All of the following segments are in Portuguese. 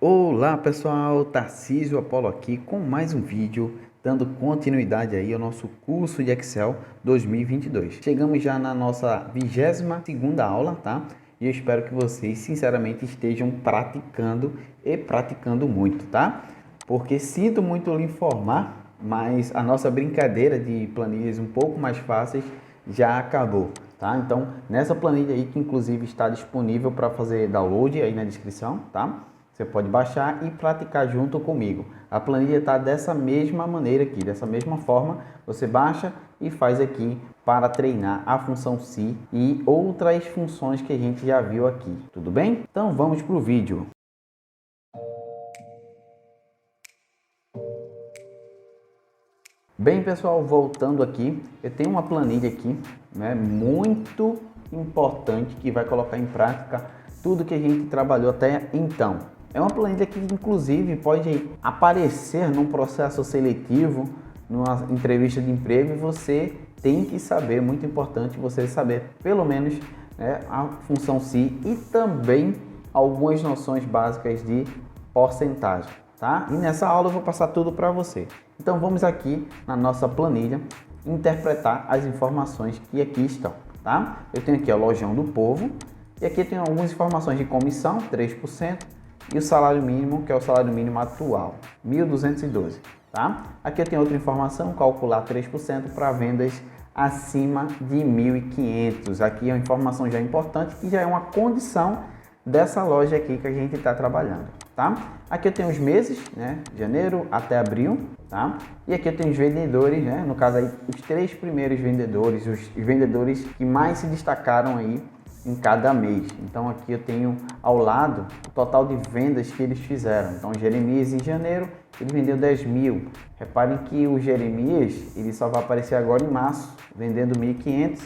Olá pessoal, Tarcísio Apolo aqui com mais um vídeo, dando continuidade aí ao nosso curso de Excel 2022. Chegamos já na nossa 22ª aula, tá? E eu espero que vocês sinceramente estejam praticando e praticando muito, tá? Porque sinto muito lhe informar, mas a nossa brincadeira de planilhas um pouco mais fáceis já acabou, tá? Então, nessa planilha aí que inclusive está disponível para fazer download aí na descrição, tá? Você pode baixar e praticar junto comigo. A planilha está dessa mesma maneira aqui, dessa mesma forma. Você baixa e faz aqui para treinar a função SI e outras funções que a gente já viu aqui. Tudo bem? Então vamos para o vídeo. Bem pessoal, voltando aqui, eu tenho uma planilha aqui, né, muito importante que vai colocar em prática tudo que a gente trabalhou até então. É uma planilha que inclusive pode aparecer num processo seletivo, numa entrevista de emprego, e você tem que saber, muito importante você saber pelo menos, né, a função SI e também algumas noções básicas de porcentagem, tá? E nessa aula eu vou passar tudo para você. Então vamos aqui na nossa planilha interpretar as informações que aqui estão, tá? Eu tenho aqui o Lojão do Povo e aqui eu tenho algumas informações de comissão, 3%. E o salário mínimo, que é o salário mínimo atual, 1.212, tá? Aqui eu tenho outra informação, calcular 3% para vendas acima de 1.500. Aqui é uma informação já importante, que já é uma condição dessa loja aqui que a gente está trabalhando, tá? Aqui eu tenho os meses, né? Janeiro até abril, tá? E aqui eu tenho os vendedores, né? No caso aí, os 3 primeiros vendedores, os vendedores que mais se destacaram aí em cada mês. Então aqui eu tenho ao lado o total de vendas que eles fizeram. Então Jeremias em janeiro ele vendeu 10 mil. Reparem que o Jeremias ele só vai aparecer agora em março vendendo 1.500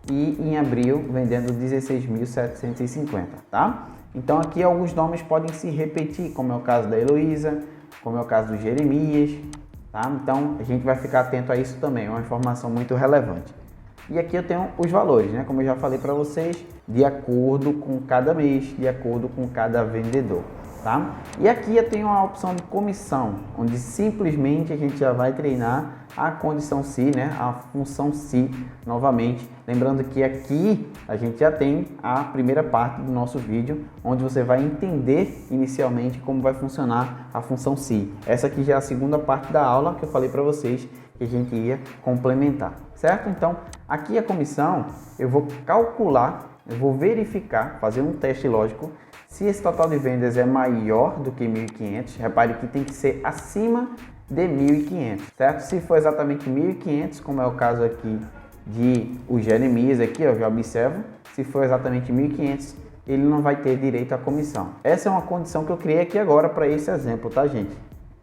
e em abril vendendo 16.750, tá? Então aqui alguns nomes podem se repetir, como é o caso da Heloísa, como é o caso do Jeremias, tá? Então a gente vai ficar atento a isso também, é uma informação muito relevante. E aqui eu tenho os valores, né? Como eu já falei para vocês, de acordo com cada mês, de acordo com cada vendedor, tá? E aqui eu tenho a opção de comissão, onde simplesmente a gente já vai treinar a condição SI, né? A função SI novamente. Lembrando que aqui a gente já tem a primeira parte do nosso vídeo, onde você vai entender inicialmente como vai funcionar a função SI. Essa aqui já é a segunda parte da aula que eu falei para vocês que a gente ia complementar, certo? Então, aqui a comissão, eu vou calcular, eu vou verificar, fazer um teste lógico, se esse total de vendas é maior do que 1.500, repare que tem que ser acima de 1.500, certo? Se for exatamente 1.500, como é o caso aqui de o Jeremias aqui, eu já observo, se for exatamente 1.500, ele não vai ter direito à comissão. Essa é uma condição que eu criei aqui agora para esse exemplo, tá, gente?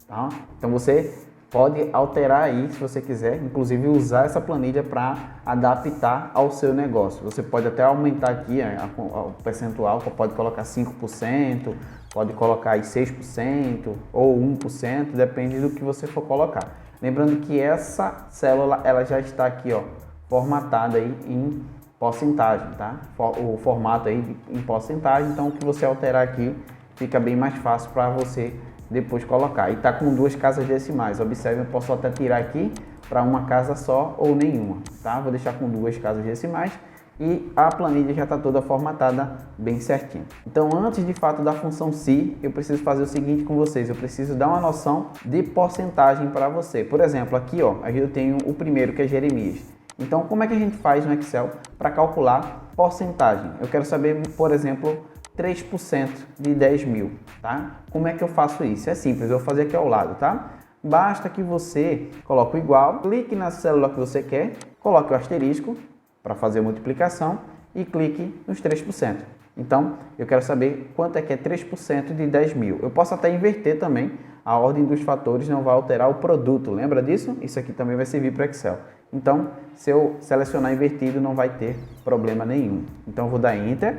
Tá? Então você pode alterar aí, se você quiser, inclusive usar essa planilha para adaptar ao seu negócio. Você pode até aumentar aqui o percentual, pode colocar 5%, pode colocar aí 6% ou 1%, depende do que você for colocar. Lembrando que essa célula ela já está aqui, ó, formatada aí em porcentagem, tá? O formato aí em porcentagem, então o que você alterar aqui fica bem mais fácil para você depois colocar. E tá com 2 casas decimais. Observe, eu posso até tirar aqui para uma casa só ou nenhuma, tá? Vou deixar com 2 casas decimais e a planilha já está toda formatada bem certinho. Então, antes de fato da função SI, eu preciso fazer o seguinte com vocês. Eu preciso dar uma noção de porcentagem para você. Por exemplo, aqui ó, eu tenho o primeiro que é Jeremias. Então, como é que a gente faz no Excel para calcular porcentagem? Eu quero saber, por exemplo, 3% de 10 mil, tá? Como é que eu faço isso? É simples, eu vou fazer aqui ao lado, tá? Basta que você coloque o igual, clique na célula que você quer, coloque o asterisco para fazer a multiplicação e clique nos 3%. Então, eu quero saber quanto é que é 3% de 10 mil. Eu posso até inverter também, a ordem dos fatores não vai alterar o produto, lembra disso? Isso aqui também vai servir para o Excel. Então, se eu selecionar invertido, não vai ter problema nenhum. Então, eu vou dar Enter.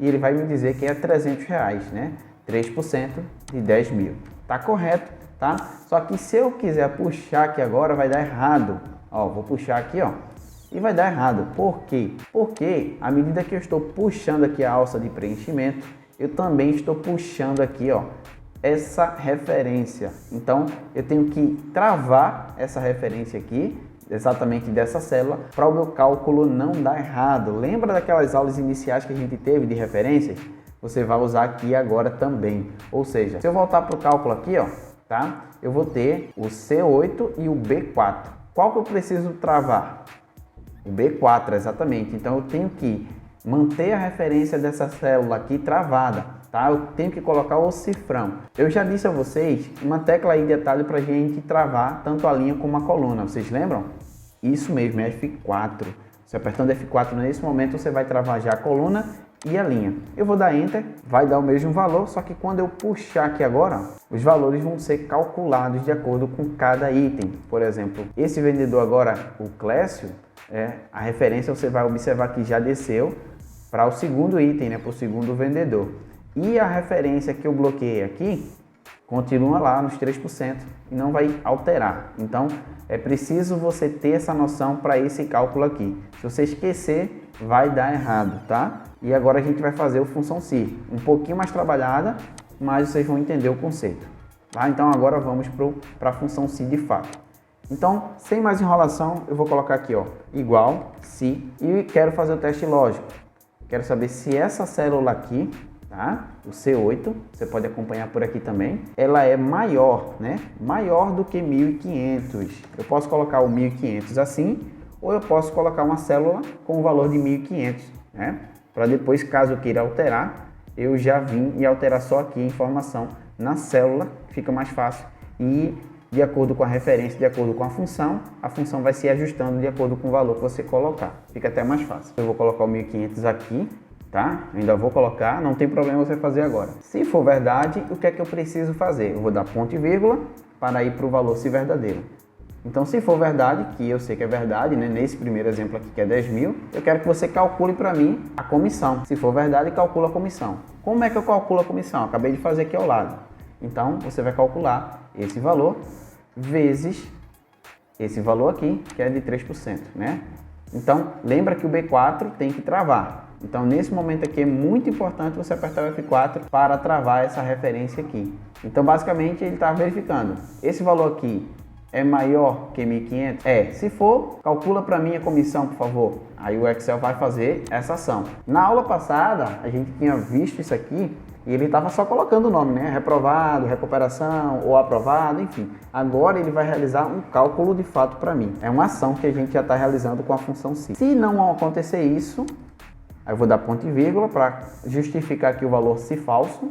E ele vai me dizer que é R$300, né? 3% de 10 mil. Tá correto, tá? Só que se eu quiser puxar aqui agora, vai dar errado. Ó, vou puxar aqui, ó. E vai dar errado. Por quê? Porque à medida que eu estou puxando aqui a alça de preenchimento, eu também estou puxando aqui, ó, essa referência. Então, eu tenho que travar essa referência aqui, exatamente dessa célula, para o meu cálculo não dar errado. Lembra daquelas aulas iniciais que a gente teve de referências? Você vai usar aqui agora também. Ou seja, se eu voltar para o cálculo aqui, ó, tá? Eu vou ter o C8 e o B4. Qual que eu preciso travar? O B4, exatamente. Então, eu tenho que manter a referência dessa célula aqui travada, tá? Eu tenho que colocar o cifrão. Eu já disse a vocês uma tecla aí de atalho para a gente travar tanto a linha como a coluna. Vocês lembram? Isso mesmo, é F4. Você apertando F4 nesse momento, você vai travar já a coluna e a linha. Eu vou dar Enter, vai dar o mesmo valor, só que quando eu puxar aqui agora, ó, os valores vão ser calculados de acordo com cada item. Por exemplo, esse vendedor agora, o Clécio, a referência você vai observar que já desceu para o segundo item, né, para o segundo vendedor. E a referência que eu bloqueei aqui continua lá nos 3% e não vai alterar. Então, é preciso você ter essa noção para esse cálculo aqui. Se você esquecer, vai dar errado, tá? E agora a gente vai fazer o função SI, um pouquinho mais trabalhada, mas vocês vão entender o conceito. Tá? Então, agora vamos para a função SI de fato. Então, sem mais enrolação, eu vou colocar aqui, ó, igual, SI, e quero fazer o teste lógico. Quero saber se essa célula aqui, tá? O C8, você pode acompanhar por aqui também, ela é maior, né? Maior do que 1.500. Eu posso colocar o 1.500 assim, ou eu posso colocar uma célula com o valor de 1.500, né? Para depois, caso eu queira alterar, eu já vim e alterar só aqui a informação na célula, fica mais fácil. E de acordo com a referência, de acordo com a função vai se ajustando de acordo com o valor que você colocar. Fica até mais fácil. Eu vou colocar o 1.500 aqui, tá? Ainda vou colocar, não tem problema você fazer agora. Se for verdade, o que é que eu preciso fazer? Eu vou dar ponto e vírgula para ir para o valor se verdadeiro. Então, se for verdade, que eu sei que é verdade, né? Nesse primeiro exemplo aqui que é 10 mil, eu quero que você calcule para mim a comissão. Se for verdade, calcula a comissão. Como é que eu calculo a comissão? Acabei de fazer aqui ao lado. Então, você vai calcular esse valor vezes esse valor aqui, que é de 3%, né? Então, lembra que o B4 tem que travar. Então, nesse momento aqui é muito importante você apertar o F4 para travar essa referência aqui. Então, basicamente, ele está verificando. Esse valor aqui é maior que 1.500? É. Se for, calcula para mim a comissão, por favor. Aí o Excel vai fazer essa ação. Na aula passada, a gente tinha visto isso aqui e ele estava só colocando o nome, né? Reprovado, recuperação ou aprovado, enfim. Agora ele vai realizar um cálculo de fato para mim. É uma ação que a gente já está realizando com a função SI. Se não acontecer isso, aí eu vou dar ponto e vírgula para justificar aqui o valor se falso.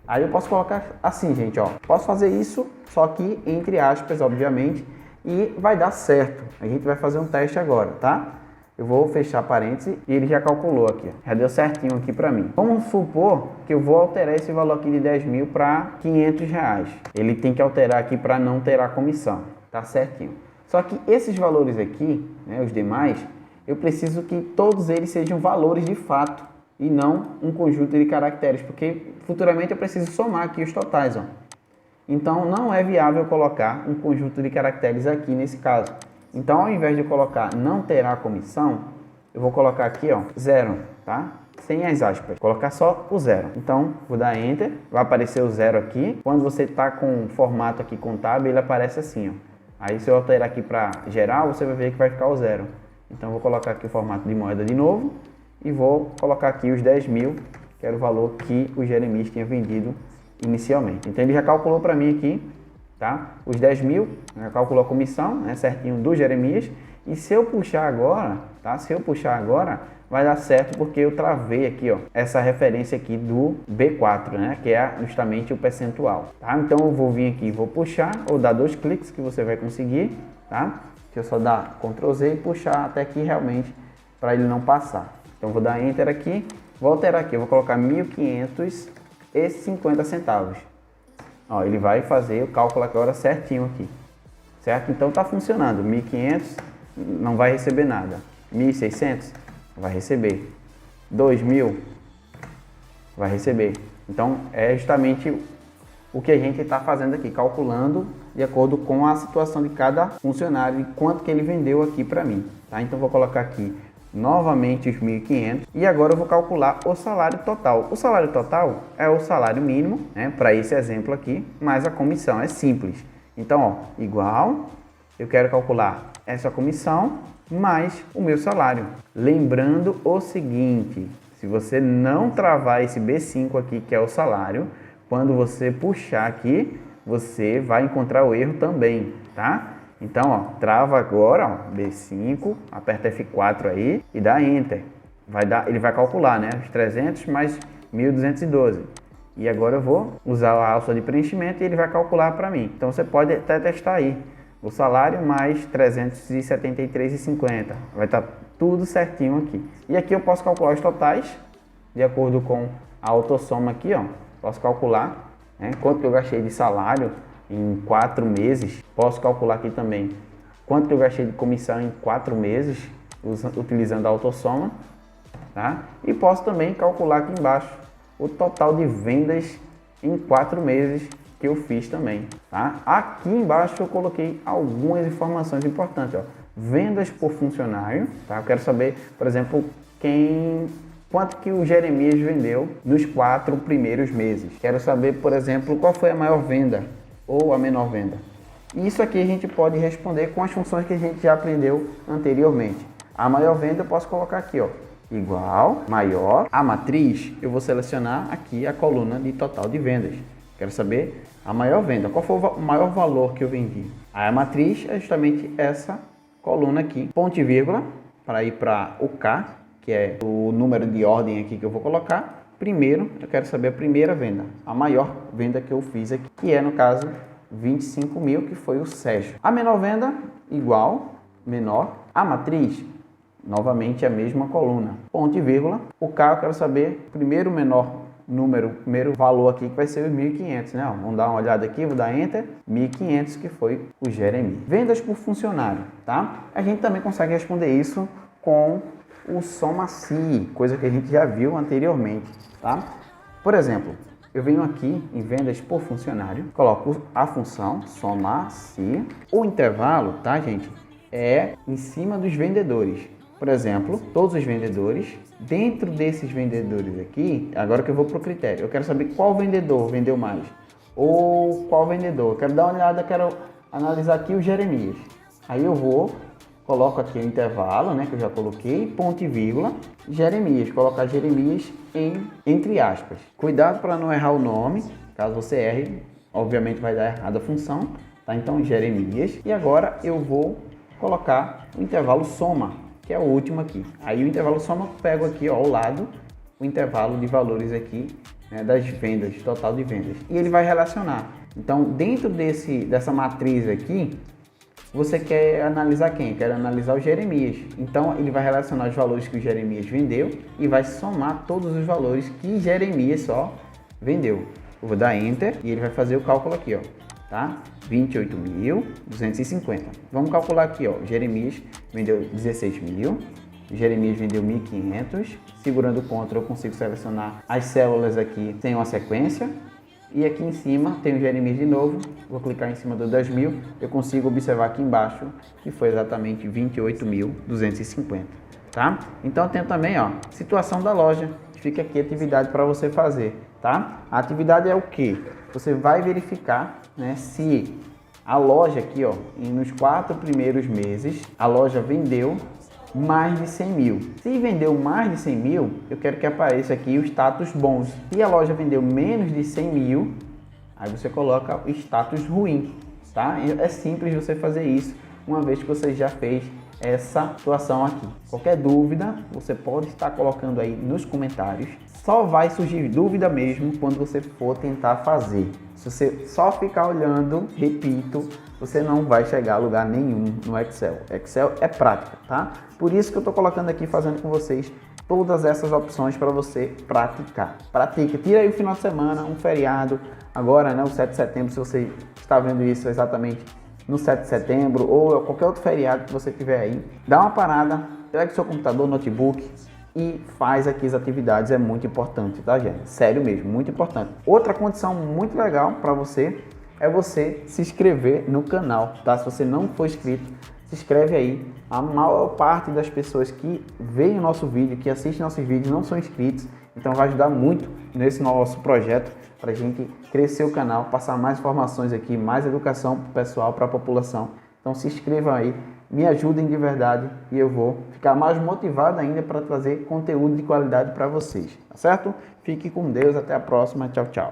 Aí eu posso colocar assim, gente, ó. Posso fazer isso, só que entre aspas, obviamente, e vai dar certo. A gente vai fazer um teste agora, tá? Eu vou fechar parênteses e ele já calculou aqui, ó. Já deu certinho aqui para mim. Vamos supor que eu vou alterar esse valor aqui de 10 mil para 500 reais. Ele tem que alterar aqui para não ter a comissão, tá certinho. Só que esses valores aqui, né, os demais, eu preciso que todos eles sejam valores de fato e não um conjunto de caracteres, porque futuramente eu preciso somar aqui os totais, ó. Então não é viável colocar um conjunto de caracteres aqui nesse caso. Então, ao invés de colocar não terá comissão, eu vou colocar aqui, ó, 0, tá? Sem as aspas. Colocar só o 0. Então, vou dar Enter, vai aparecer o 0 aqui. Quando você tá com o formato aqui contábil, ele aparece assim, ó. Aí, se eu alterar aqui para geral, você vai ver que vai ficar o 0. Então, eu vou colocar aqui o formato de moeda de novo e vou colocar aqui os 10 mil, que era o valor que o Jeremias tinha vendido inicialmente. Então, ele já calculou para mim aqui, tá? Os 10 mil, já calculou a comissão, né, certinho do Jeremias. E se eu puxar agora, tá? Se eu puxar agora, vai dar certo porque eu travei aqui, ó, essa referência aqui do B4, né? Que é justamente o percentual, tá? Então eu vou vir aqui, vou puxar, ou dar 2 cliques que você vai conseguir, tá? Deixa eu só dar Ctrl Z e puxar até aqui realmente para ele não passar. Então vou dar Enter aqui, vou alterar aqui, eu vou colocar 1.550 centavos. Ó, ele vai fazer o cálculo agora certinho aqui, certo? Então tá funcionando. 1.500 não vai receber nada. 1.600 vai receber. 2.000 vai receber. Então é justamente o que a gente está fazendo aqui, calculando de acordo com a situação de cada funcionário e quanto que ele vendeu aqui para mim, tá? Então vou colocar aqui novamente os 1.500 e agora eu vou calcular o salário total. O salário total é o salário mínimo, né, para esse exemplo aqui, mais a comissão, é simples. Então, ó, igual, eu quero calcular essa comissão mais o meu salário. Lembrando o seguinte, se você não travar esse B5 aqui, que é o salário, quando você puxar aqui, você vai encontrar o erro também, tá? Então, ó, trava agora, ó, B5, aperta F4 aí e dá Enter. Ele vai calcular, né? Os 300 mais 1.212. E agora eu vou usar a alça de preenchimento e ele vai calcular para mim. Então, você pode até testar aí. O salário mais 373,50. Vai estar tudo certinho aqui. E aqui eu posso calcular os totais, de acordo com a autossoma aqui, ó. Posso calcular, né, quanto que eu gastei de salário em 4 meses. Posso calcular aqui também quanto que eu gastei de comissão em 4 meses, utilizando a autossoma, tá? E posso também calcular aqui embaixo o total de vendas em 4 meses que eu fiz também, tá? Aqui embaixo eu coloquei algumas informações importantes, ó. Vendas por funcionário, tá? Eu quero saber, por exemplo, quanto que o Jeremias vendeu nos 4 primeiros meses. Quero saber, por exemplo, qual foi a maior venda ou a menor venda. Isso aqui a gente pode responder com as funções que a gente já aprendeu anteriormente. A maior venda eu posso colocar aqui, ó, igual, maior. A matriz, eu vou selecionar aqui a coluna de total de vendas. Quero saber a maior venda, qual foi o maior valor que eu vendi. Aí a matriz é justamente essa coluna aqui, ponto e vírgula, para ir para o K, que é o número de ordem aqui que eu vou colocar. Primeiro, eu quero saber a primeira venda, a maior venda que eu fiz aqui, que é, no caso, 25 mil, que foi o Sérgio. A menor venda, igual, menor. A matriz, novamente a mesma coluna, ponto e vírgula. O K, eu quero saber primeiro menor número, primeiro valor aqui, que vai ser os 1.500, né? Vamos dar uma olhada aqui, vou dar Enter, 1.500, que foi o Jeremias. Vendas por funcionário, tá? A gente também consegue responder isso com o Soma-se, coisa que a gente já viu anteriormente, tá? Por exemplo, eu venho aqui em vendas por funcionário, coloco a função Soma-se. O intervalo, tá, gente, é em cima dos vendedores. Por exemplo, todos os vendedores, dentro desses vendedores aqui, agora que eu vou para o critério, eu quero saber qual vendedor vendeu mais, ou qual vendedor, eu quero dar uma olhada, quero analisar aqui o Jeremias. Aí eu vou, coloco aqui o intervalo, né, que eu já coloquei, ponto e vírgula, Jeremias, colocar Jeremias entre aspas. Cuidado para não errar o nome, caso você erre, obviamente vai dar errado a função, tá? Então Jeremias, e agora eu vou colocar o intervalo soma, que é o último aqui. Aí o intervalo soma, eu pego aqui, ó, ao lado, o intervalo de valores aqui, né, das vendas, total de vendas. E ele vai relacionar. Então, dentro dessa matriz aqui, você quer analisar quem? Quer analisar o Jeremias. Então, ele vai relacionar os valores que o Jeremias vendeu e vai somar todos os valores que Jeremias só vendeu. Eu vou dar Enter e ele vai fazer o cálculo aqui, ó, tá? 28.250. Vamos calcular aqui, ó. Jeremias vendeu 16 mil. Jeremias vendeu 1.500. Segurando o Ctrl, eu consigo selecionar as células aqui sem uma sequência. E aqui em cima tem o Jeremias de novo. Vou clicar em cima do 10.000. Eu consigo observar aqui embaixo que foi exatamente 28.250, tá? Então tem também, ó, situação da loja. Fica aqui a atividade para você fazer, tá? A atividade é o que? Você vai verificar, né, se a loja aqui, ó, nos 4 primeiros meses, a loja vendeu mais de 100 mil. Se vendeu mais de 100 mil, eu quero que apareça aqui o status bons. Se a loja vendeu menos de 100 mil, aí você coloca o status ruim, tá? É simples você fazer isso, uma vez que você já fez essa situação aqui. Qualquer dúvida, você pode estar colocando aí nos comentários. Só vai surgir dúvida mesmo quando você for tentar fazer. Se você só ficar olhando, repito, você não vai chegar a lugar nenhum no Excel. Excel é prática, tá? Por isso que eu estou colocando aqui, fazendo com vocês todas essas opções para você praticar. Pratica, tira aí o final de semana, um feriado, agora, né, o 7 de setembro, se você está vendo isso exatamente no 7 de setembro ou qualquer outro feriado que você tiver aí, dá uma parada, pega o seu computador, notebook e faz aqui as atividades, é muito importante, tá, gente? Sério mesmo, muito importante. Outra condição muito legal para você é você se inscrever no canal, tá? Se você não for inscrito, se inscreve aí. A maior parte das pessoas que veem o nosso vídeo, que assistem nossos vídeos, não são inscritos. Então vai ajudar muito nesse nosso projeto para a gente crescer o canal, passar mais informações aqui, mais educação para o pessoal, para a população. Então se inscrevam aí, me ajudem de verdade e eu vou ficar mais motivado ainda para trazer conteúdo de qualidade para vocês, tá certo? Fique com Deus, até a próxima, tchau, tchau.